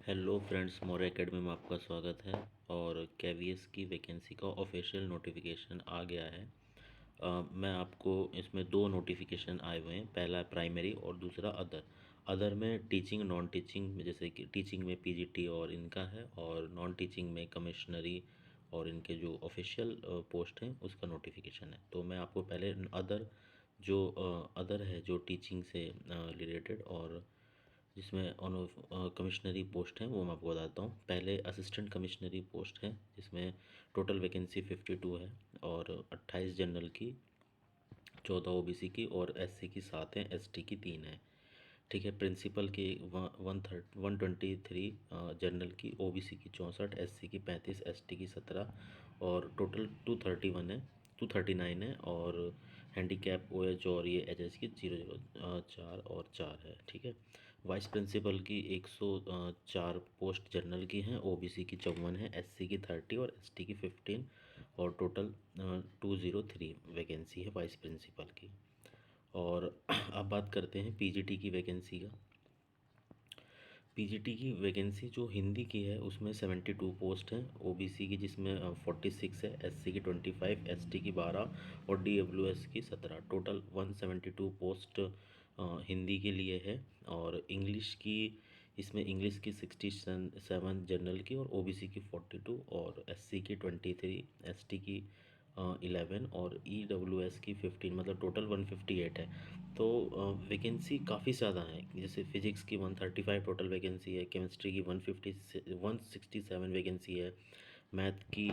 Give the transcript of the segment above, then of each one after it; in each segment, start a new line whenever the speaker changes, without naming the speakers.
Hello friends, Maurya academy में आपका स्वागत है। और केवीएस की वैकेंसी का ऑफिशियल नोटिफिकेशन आ गया है। मैं आपको इसमें दो नोटिफिकेशन आए हुए हैं, पहला प्राइमरी और दूसरा अदर। अदर में टीचिंग नॉन टीचिंग में, जैसे कि टीचिंग में पीजीटी और इनका है, और नॉन टीचिंग में कमिश्नरी और इनके जो ऑफिशियल पोस्ट हैं उसका नोटिफिकेशन है। तो मैं आपको पहले अदर जो अदर है, जो टीचिंग से रिलेटेड और जिसमें कमिश्नरी पोस्ट हैं, वो मैं आपको बताता हूँ। पहले असिस्टेंट कमिश्नरी पोस्ट है, जिसमें टोटल वैकेंसी 52 है और 28 जनरल की, 14 ओबीसी की और एससी की 7 है, एसटी की 3 है। ठीक है। प्रिंसिपल की 123 जनरल की, ओबीसी की 64, एससी की 35, एसटी की 17 और टोटल 231 है, 239 है। और हैंडीकैप ओएच और ये एचएस की 004 और 4 है। ठीक है। वाइस प्रिंसिपल की 104 पोस्ट जनरल की हैं, ओबीसी की 54 है, एससी की 30 और एसटी की 15 और टोटल 203 वैकेंसी है वाइस प्रिंसिपल की। और अब बात करते हैं पीजीटी की वैकेंसी का। पीजीटी की वैकेंसी जो हिंदी की है उसमें 72 पोस्ट हैं, ओबीसी की जिसमें 46 है, एससी की 25, एसटी की 12 और डीडब्ल्यूएस की 17। टोटल 172 पोस्ट हिंदी के लिए है। और इंग्लिश की, इसमें इंग्लिश की 67 जनरल की और ओबीसी की 42 और एससी की 23, एसटी की 11 और ईडब्ल्यूएस की 15, मतलब टोटल 158 है। तो वैकेंसी काफ़ी ज़्यादा है। जैसे फिजिक्स की 135 टोटल वैकेंसी है, केमिस्ट्री की 167 वैकेंसी है, मैथ की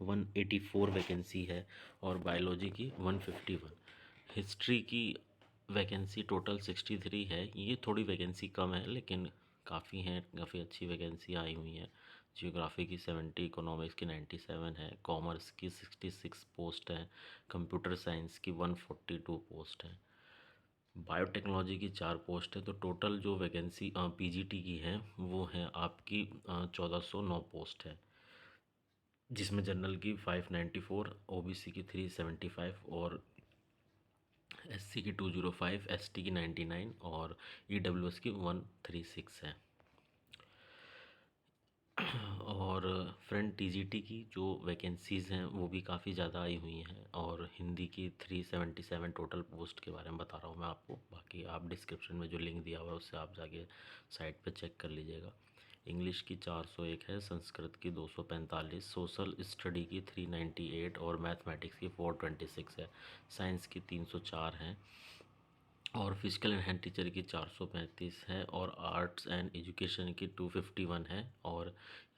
184 वैकेंसी है और बायोलॉजी की 151। हिस्ट्री की वैकेंसी टोटल 63 है। ये थोड़ी वैकेंसी कम है, लेकिन काफ़ी हैं, काफ़ी अच्छी वैकेंसी आई हुई हैं। जियोग्राफी की 70, इकोनॉमिक्स की 97 है, कॉमर्स की 66 पोस्ट है, कंप्यूटर साइंस की 142 पोस्ट है, बायोटेक्नोलॉजी की 4 पोस्ट है। तो टोटल जो वैकेंसी पीजीटी की है वो है आपकी 1409 पोस्ट है, जिसमें जनरल की 594, ओबीसी की 375 और एससी की 205, एसटी की 99 और ईडब्ल्यूएस की 136 है। और फ्रेंड टीजीटी की जो वैकेंसीज़ हैं वो भी काफ़ी ज़्यादा आई हुई हैं। और हिंदी की 377 टोटल पोस्ट के बारे में बता रहा हूँ मैं आपको। बाकी आप डिस्क्रिप्शन में जो लिंक दिया हुआ है उससे आप जाके साइट पे चेक कर लीजिएगा। इंग्लिश की 401 है, संस्कृत की 245, सोशल स्टडी की 398 और मैथमेटिक्स की 426 है, साइंस की 304 हैं और फिजिकल एंड हैंड टीचर की 435 है और आर्ट्स एंड एजुकेशन की 251 है। और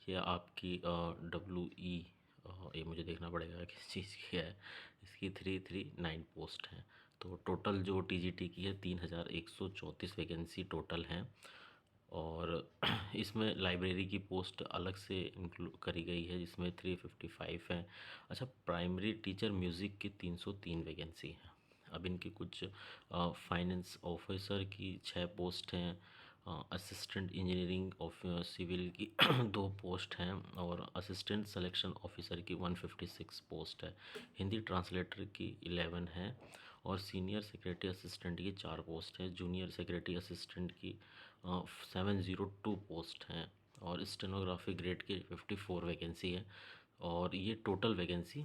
ये आपकी ये मुझे देखना पड़ेगा किस चीज़ की है, इसकी 339 पोस्ट हैं। तो टोटल जो टीजीटी की है 3134 वैकेंसी टोटल हैं। और इसमें लाइब्रेरी की पोस्ट अलग से इंक्लूड करी गई है, जिसमें 355 है। अच्छा, प्राइमरी टीचर म्यूज़िक की 303 वैकेंसी है। अब इनकी कुछ फाइनेंस ऑफिसर की 6 पोस्ट हैं, असिस्टेंट इंजीनियरिंग ऑफ सिविल की 2 पोस्ट हैं और असिस्टेंट सिलेक्शन ऑफिसर की 156 पोस्ट है, हिंदी ट्रांसलेटर की 11 है और सीनियर सेक्रेटरी असिस्टेंट की 4 पोस्ट है, जूनियर सेक्रेटरी असिस्टेंट की 702 पोस्ट हैं और स्टेनोग्राफी ग्रेड की 54 वैकेंसी है। और ये टोटल वैकेंसी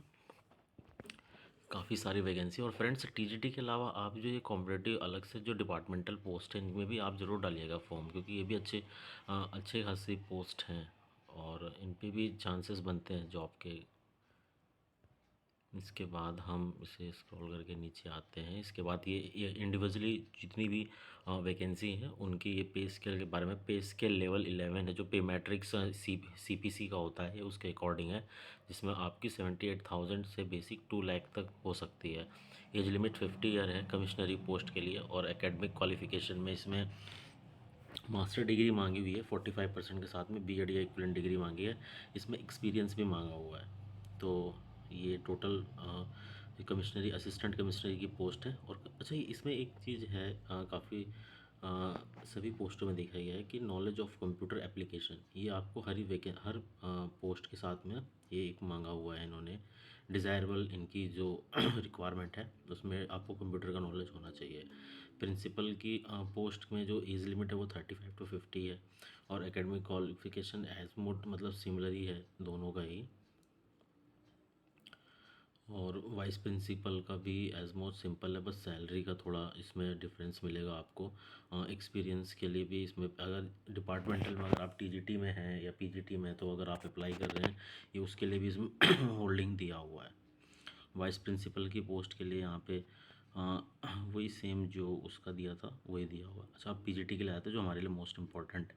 काफ़ी सारी वैकेंसी। और फ्रेंड्स, टीजीटी के अलावा आप जो ये कॉम्पिटिटिव अलग से जो डिपार्टमेंटल पोस्ट हैं इनमें भी आप ज़रूर डालिएगा फॉर्म, क्योंकि ये भी अच्छे खासी पोस्ट हैं और इन पे भी चांसेस बनते हैं जॉब के। इसके बाद हम इसे स्क्रॉल करके नीचे आते हैं। इसके बाद ये इंडिविजुअली जितनी भी वैकेंसी हैं उनकी ये पे स्केल के बारे में। पे स्केल लेवल 11 है, जो पे मैट्रिक्स सीपीसी का होता है उसके अकॉर्डिंग है, जिसमें आपकी 78,000 से बेसिक 2 लाख तक हो सकती है। एज लिमिट 50 ईयर है कमिश्नरी पोस्ट के लिए। और एकेडमिक क्वालिफिकेशन में इसमें मास्टर डिग्री मांगी हुई है 45% के साथ में, बीएड या इक्विवेलेंट डिग्री मांगी है। इसमें एक्सपीरियंस भी मांगा हुआ है। तो ये टोटल कमिश्नरी असिस्टेंट कमिश्नरी की पोस्ट है। और अच्छा, इसमें एक चीज़ है काफ़ी सभी पोस्टों में देखा गया है कि नॉलेज ऑफ कंप्यूटर एप्लीकेशन, ये आपको हर पोस्ट के साथ में ये एक मांगा हुआ है इन्होंने। डिज़ायरेबल इनकी जो रिक्वायरमेंट है उसमें आपको कंप्यूटर का नॉलेज होना चाहिए। प्रिंसिपल की पोस्ट में जो एज लिमिट है वो 35 to 50 है, और एकेडमिक क्वालिफिकेशन एज मोड मतलब सिमिलर ही है दोनों का ही। और वाइस प्रिंसिपल का भी एज मोस्ट सिंपल है, बस सैलरी का थोड़ा इसमें डिफरेंस मिलेगा आपको। एक्सपीरियंस के लिए भी इसमें अगर डिपार्टमेंटल में अगर आप टीजीटी में हैं या पीजीटी में, तो अगर आप अप्लाई कर रहे हैं ये उसके लिए भी इसमें होल्डिंग दिया हुआ है। वाइस प्रिंसिपल की पोस्ट के लिए यहाँ पे वही सेम जो उसका दिया था वही दिया हुआ। अच्छा, आप पीजीटी के लिए आए थे जो हमारे लिए मोस्ट इम्पॉर्टेंट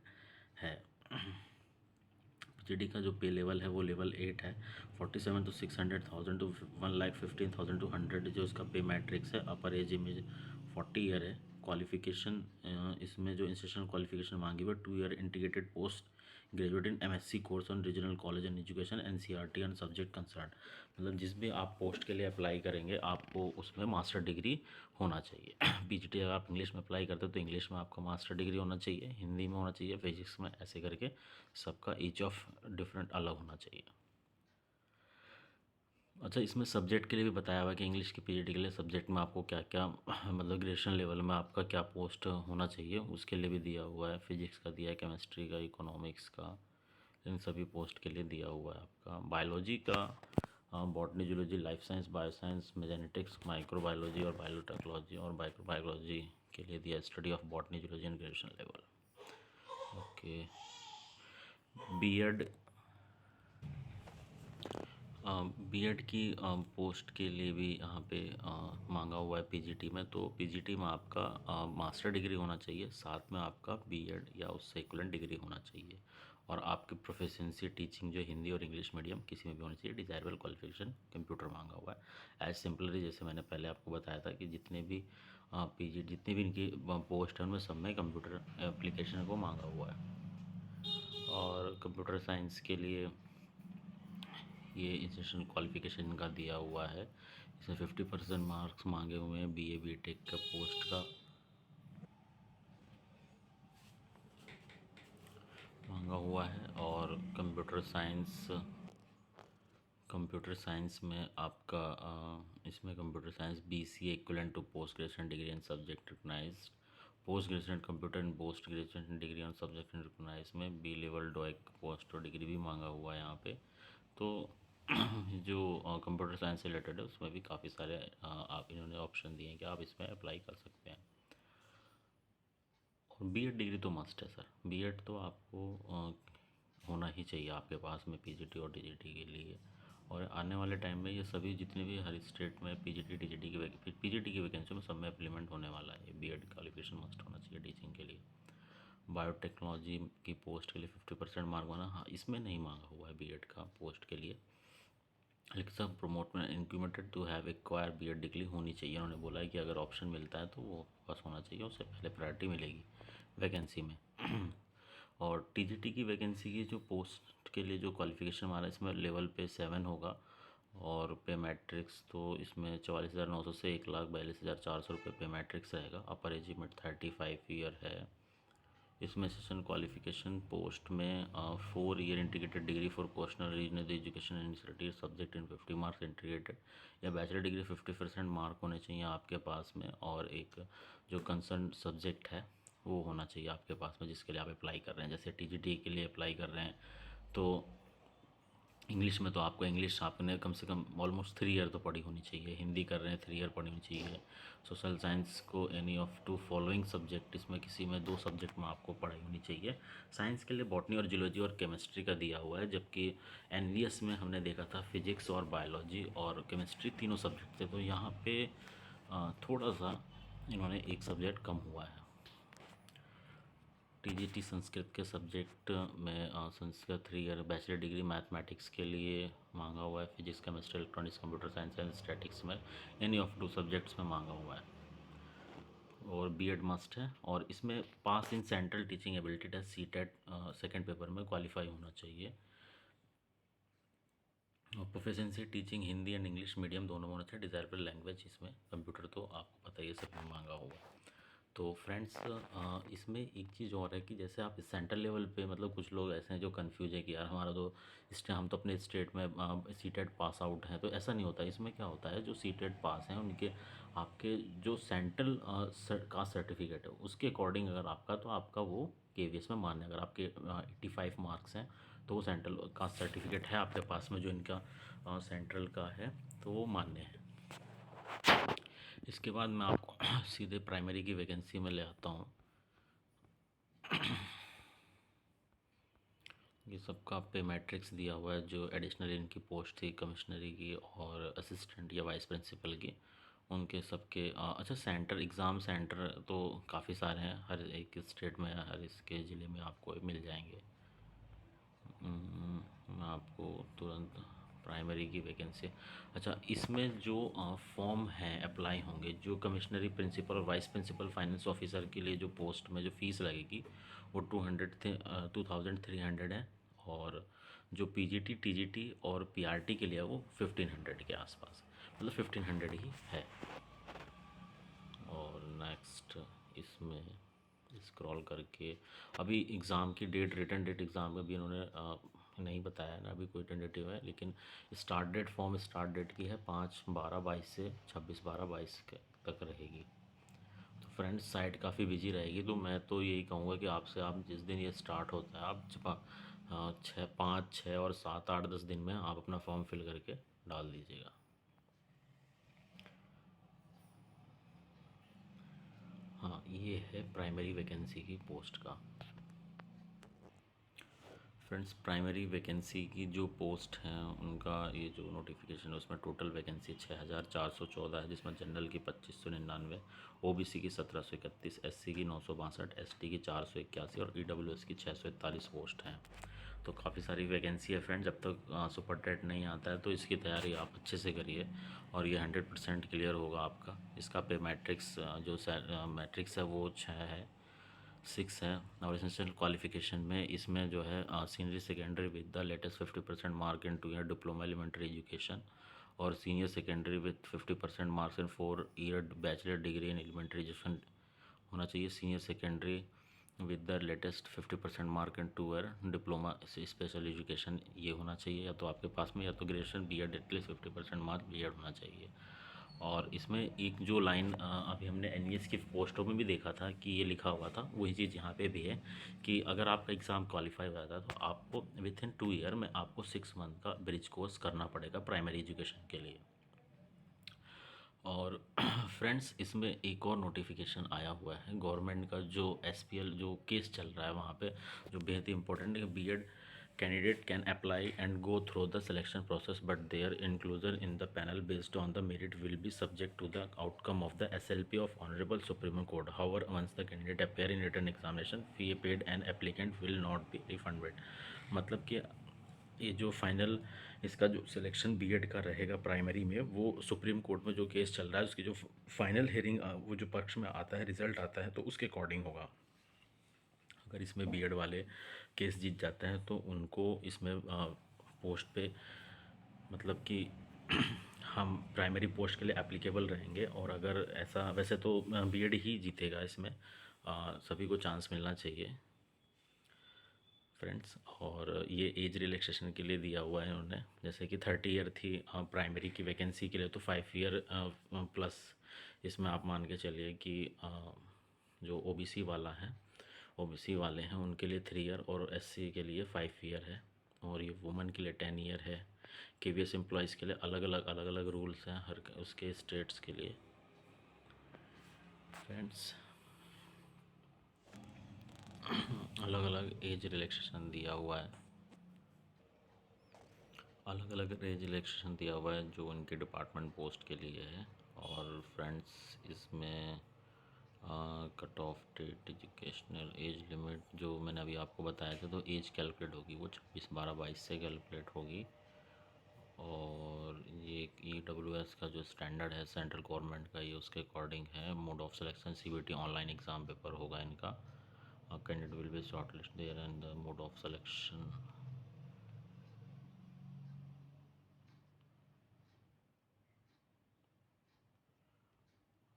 है। पीजीटी का जो पे लेवल है वो लेवल 8 है। 47 to 600,000 to 1,15,200 जो इसका पे मैट्रिक्स है। अपर एज में 40 ईयर है। क्वालिफिकेशन इसमें जो इंस्टीट्यूशनल क्वालिफिकेशन मांगी हुई है 2 year integrated post graduate in MSc course on regional college and education NCERT and subject concern. मतलब जिस भी आप पोस्ट के लिए अप्लाई करेंगे आपको उसमें मास्टर डिग्री होना चाहिए। पीजीटी अगर आप इंग्लिश में अप्लाई करते हो तो इंग्लिश में आपका मास्टर डिग्री होना चाहिए, हिंदी में होना चाहिए, फिजिक्स में, ऐसे करके सबका ईच ऑफ डिफरेंट अलग होना चाहिए। अच्छा, इसमें सब्जेक्ट के लिए भी बताया हुआ है कि इंग्लिश की पीजीटी के लिए सब्जेक्ट में आपको क्या क्या मतलब ग्रेजुएशन लेवल में आपका क्या पोस्ट होना चाहिए उसके लिए भी दिया हुआ है। फिजिक्स का दिया है, केमिस्ट्री का, इकोनॉमिक्स का, इन सभी पोस्ट के लिए दिया हुआ है आपका। बायोलॉजी का botany, zoology, life science, bio science, genetics, microbiology और बायोटेक्नोलॉजी और माइक्रोबायोलॉजी के लिए दिया study of botany, zoology in graduation level. Okay, BEd BEd की पोस्ट के लिए भी यहाँ पे मांगा हुआ है पीजीटी में। तो पीजीटी में आपका मास्टर डिग्री होना चाहिए, साथ में आपका बीएड या उससे इक्विवेलेंट डिग्री होना चाहिए, और आपकी प्रोफिशिएंसी टीचिंग जो हिंदी और इंग्लिश मीडियम किसी में भी होनी चाहिए। डिज़ायरेबल क्वालिफिकेशन कंप्यूटर मांगा हुआ है। एज सिंपलरी जैसे मैंने पहले आपको बताया था कि जितने भी पीजी जितनी भी इनकी पोस्ट है उनमें सब में कंप्यूटर एप्लीकेशन को मांगा हुआ है। और कंप्यूटर साइंस के लिए ये इंस्टीट्यूशन क्वालिफिकेशन का दिया हुआ है। इसमें 50% मार्क्स मांगे हुए हैं बीए बीटेक का पोस्ट का मांगा हुआ है। और कंप्यूटर साइंस में आपका इसमें computer science BCA equivalent to post graduation degree and subject recognised, post graduation computer and post graduation degree and subject recognise में बी लेवल डॉइक पोस्ट और डिग्री भी मांगा हुआ है यहाँ पे। तो जो कंप्यूटर साइंस से रिलेटेड है उसमें भी काफ़ी सारे आप इन्होंने ऑप्शन दिए हैं कि आप इसमें अप्लाई कर सकते हैं। और बीएड डिग्री तो मस्ट है सर, बीएड तो आपको होना ही चाहिए आपके पास में पीजीटी और टीजीटी के लिए। और आने वाले टाइम में ये सभी जितने भी हर स्टेट में पीजीटी टीजीटी की पीजीटी की वैकेंसी में सब में इम्प्लीमेंट होने वाला है। बीएड क्वालिफिकेशन मस्ट होना चाहिए टीचिंग के लिए। बायोटेक्नोलॉजी की पोस्ट के लिए 50% मार्क मांगा, हाँ इसमें नहीं मांगा हुआ है बीएड का पोस्ट के लिए, लेकिन सब प्रमोट में incremented to have acquire BEd degree होनी चाहिए। उन्होंने बोला है कि अगर ऑप्शन मिलता है तो वो पास होना चाहिए, उससे पहले प्रायोरिटी मिलेगी वैकेंसी में। और टीजीटी की वैकेंसी की जो पोस्ट के लिए जो क्वालिफिकेशन हमारा इसमें लेवल पे 7 होगा, और पे मैट्रिक्स तो इसमें 44,900 से 1,42,400 रुपये पे मैट्रिक्स रहेगा। अपर एज लिमिट 35 ईयर है। इसमें सेशन क्वालिफिकेशन पोस्ट में 4 year integrated degree for professional regional education institute subject in 50 marks integrated, या बैचलर डिग्री 50% मार्क होने चाहिए आपके पास में, और एक जो कंसर्न सब्जेक्ट है वो होना चाहिए आपके पास में जिसके लिए आप अप्लाई कर रहे हैं। जैसे टीजीटी के लिए अप्लाई कर रहे हैं तो इंग्लिश में तो आपको इंग्लिश आपने कम से कम ऑलमोस्ट 3 ईयर तो पढ़ी होनी चाहिए, हिंदी कर रहे हैं 3 ईयर पढ़ी होनी चाहिए। सोशल साइंस को एनी ऑफ 2 फॉलोइंग सब्जेक्ट, इसमें किसी में 2 सब्जेक्ट में आपको पढ़ाई होनी चाहिए। साइंस के लिए बॉटनी और जियोलॉजी और केमिस्ट्री का दिया हुआ है, जबकि एनवीएस में हमने देखा था फिजिक्स और बायोलॉजी और केमिस्ट्री तीनों सब्जेक्ट थे। तो यहाँ पे थोड़ा सा इन्होंने एक सब्जेक्ट कम हुआ है। टीजीटी संस्कृत के सब्जेक्ट में Sanskrit 3 year bachelor degree mathematics के लिए मांगा हुआ है। Physics, chemistry, electronics, computer science and statics में एनी ऑफ 2 सब्जेक्ट्स में मांगा हुआ है। और बीएड मस्ट है, और इसमें pass in central teaching ability test CTET second paper में क्वालिफाई होना चाहिए। और proficiency teaching Hindi and English medium दोनों में होना चाहिए। डिज़ायरेबल लैंग्वेज इसमें कंप्यूटर तो आपको पता ही है सब में मांगा हुआ है। तो फ्रेंड्स इसमें एक चीज़ और है कि जैसे आप सेंट्रल लेवल पे मतलब कुछ लोग ऐसे हैं जो कंफ्यूज है कि यार हमारा तो हम तो अपने स्टेट में सीटेट पास आउट हैं, तो ऐसा नहीं होता। इसमें क्या होता है, जो सीटेट पास हैं उनके आपके जो सेंट्रल कास्ट सर्टिफिकेट है उसके अकॉर्डिंग अगर आपका, तो आपका वो केवीएस में मान्य है। अगर आपके 85 मार्क्स हैं तो वो सेंट्रल कास्ट सर्टिफिकेट है आपके पास में, जो इनका सेंट्रल का है, तो वो मान्य है। इसके बाद मैं आपको सीधे प्राइमरी की वैकेंसी में ले आता हूँ। ये सबका पे मैट्रिक्स दिया हुआ है, जो एडिशनल इनकी पोस्ट थी कमिश्नरी की और असिस्टेंट या वाइस प्रिंसिपल की, उनके सबके अच्छा सेंटर, एग्ज़ाम सेंटर तो काफ़ी सारे हैं, हर एक स्टेट में हर इसके ज़िले में आपको मिल जाएंगे। मैं आपको तुरंत प्राइमरी की वैकेंसी, अच्छा इसमें जो फॉर्म हैं अप्लाई होंगे, जो कमिश्नरी प्रिंसिपल और वाइस प्रिंसिपल फाइनेंस ऑफिसर के लिए जो पोस्ट में जो फ़ीस लगेगी वो 2300 है। और जो पीजीटी टीजीटी और पीआरटी के लिए वो 1500 के आसपास, मतलब 1500 ही है। और नेक्स्ट इसमें स्क्रॉल करके अभी एग्ज़ाम की डेट, रिटन डेट एग्ज़ाम का भी इन्होंने नहीं बताया है ना, अभी कोई टेंटेटिव है, लेकिन start date, form start date की है 5/12/22 से 26/12/22 तक रहेगी। तो फ्रेंड्स साइट काफ़ी बिजी रहेगी, तो मैं तो यही कहूँगा कि आपसे, आप जिस दिन ये स्टार्ट होता है आप 5, 6 और 7, 8, 10 दिन में आप अपना फॉर्म फिल करके डाल दीजिएगा। हाँ, ये है प्राइमरी वैकेंसी की पोस्ट का। फ्रेंड्स प्राइमरी वैकेंसी की जो पोस्ट हैं उनका ये जो नोटिफिकेशन है उसमें टोटल वैकेंसी 6414 है, जिसमें जनरल की 2599, ओबीसी की 1731, एससी की 962, एसटी की 481 और ईडब्ल्यूएस की 641 पोस्ट हैं। तो काफ़ी सारी वैकेंसी है फ्रेंड। जब तक सुपर टेट नहीं आता है तो इसकी तैयारी आप अच्छे से करिए और ये 100% क्लियर होगा आपका। इसका पे मैट्रिक्स जो मैट्रिक्स है वो 6 है, 6 है। और एसेंशियल क्वालिफिकेशन में इसमें जो है senior secondary with the latest 50% mark in 2 year diploma elementary education, और senior secondary with 50% marks in 4 year bachelor degree in elementary education होना चाहिए। Senior secondary with the latest 50% mark in 2 year diploma special education, ये होना चाहिए। या तो आपके पास में, या तो graduation BEd at least 50% mark BEd होना चाहिए। और इसमें एक जो लाइन अभी हमने एनईएस की पोस्टों में भी देखा था कि ये लिखा हुआ था, वही चीज़ यहाँ पे भी है कि अगर आपका एग्ज़ाम क्वालिफाई हो जाता है तो आपको विथ इन 2 ईयर में आपको 6 मंथ का ब्रिज कोर्स करना पड़ेगा प्राइमरी एजुकेशन के लिए। और फ्रेंड्स इसमें एक और नोटिफिकेशन आया हुआ है गवर्नमेंट का, जो एसपीएल जो केस चल रहा है वहाँ पे, जो बेहद ही इंपॉर्टेंट है। BEd candidate can apply and go through the selection process, but their inclusion in the panel based on the merit will be subject to the outcome of the SLP of honourable Supreme Court. However once the candidate appear in written examination fee paid and applicant will not be refunded. मतलब कि ये जो final इसका जो selection BEd का रहेगा primary में, वो सुप्रीम कोर्ट में जो केस चल रहा है उसकी जो फाइनल हियरिंग वो जो पक्ष में आता है, रिजल्ट आता है, तो उसके अकॉर्डिंग होगा। अगर इसमें बीएड वाले केस जीत जाते हैं तो उनको इसमें पोस्ट पे, मतलब कि हम प्राइमरी पोस्ट के लिए एप्लीकेबल रहेंगे। और अगर ऐसा, वैसे तो बीएड ही जीतेगा इसमें, सभी को चांस मिलना चाहिए फ्रेंड्स। और ये एज रिलैक्सेशन के लिए दिया हुआ है उन्होंने, जैसे कि 30 ईयर थी प्राइमरी की वैकेंसी के लिए, तो 5 ईयर प्लस इसमें आप मान के चलिए कि जो ओबीसी वाला है, ओबीसी वाले हैं उनके लिए 3 ईयर, और एससी के लिए 5 ईयर है, और ये वुमेन के लिए 10 ईयर है। केवीएस एम्प्लॉयज़ के लिए अलग अलग रूल्स हैं हर उसके स्टेट्स के लिए फ्रेंड्स। अलग अलग एज रिलैक्सेशन दिया हुआ है, अलग अलग एज रिलैक्सेशन दिया हुआ है जो उनके डिपार्टमेंट पोस्ट के लिए है। और फ्रेंड्स इसमें cut off date, educational age limit जो मैंने अभी आपको बताया था, तो एज कैलकुलेट होगी वो 26/12/22 से कैलकुलेट होगी। और ये ईडब्ल्यूएस का जो स्टैंडर्ड है सेंट्रल गवर्नमेंट का, ये उसके अकॉर्डिंग है। Mode of selection CBT online exam paper होगा इनका। Candidate will be shortlist there and the mode of selection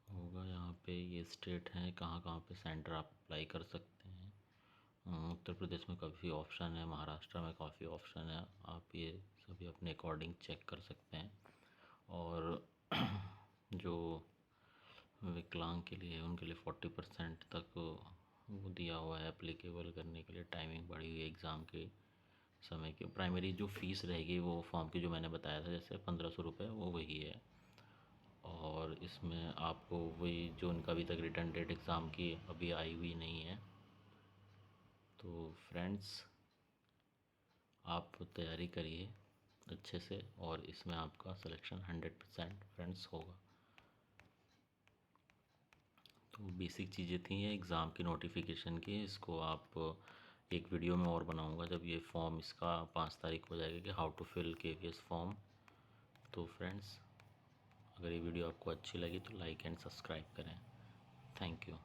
होगा यहाँ पे ये स्टेट हैं कहाँ कहाँ पे सेंटर आप अप्लाई कर सकते हैं। उत्तर प्रदेश में काफ़ी ऑप्शन है, महाराष्ट्र में काफ़ी ऑप्शन है, आप ये सभी अपने अकॉर्डिंग चेक कर सकते हैं। और जो विकलांग के लिए उनके लिए 40% तक वो दिया हुआ है एप्लीकेबल करने के लिए, टाइमिंग बढ़ी हुई है एग्ज़ाम के समय की। प्राइमरी जो फ़ीस रहेगी वो फॉर्म की जो मैंने बताया था जैसे 1500 रुपये, वो वही है। और इसमें आपको वही जो उनका अभी तक रिटर्न डेट एग्ज़ाम की अभी आई हुई नहीं है। तो फ्रेंड्स, आप तैयारी करिए अच्छे से और इसमें आपका सिलेक्शन 100% फ्रेंड्स होगा। तो बेसिक चीज़ें थी ये एग्ज़ाम की नोटिफिकेशन की। इसको आप एक वीडियो में और बनाऊंगा जब ये फॉर्म इसका 5 तारीख हो जाएगा कि how to fill KVS form. तो फ्रेंड्स, अगर ये वीडियो आपको अच्छी लगी तो लाइक एंड सब्सक्राइब करें। Thank you.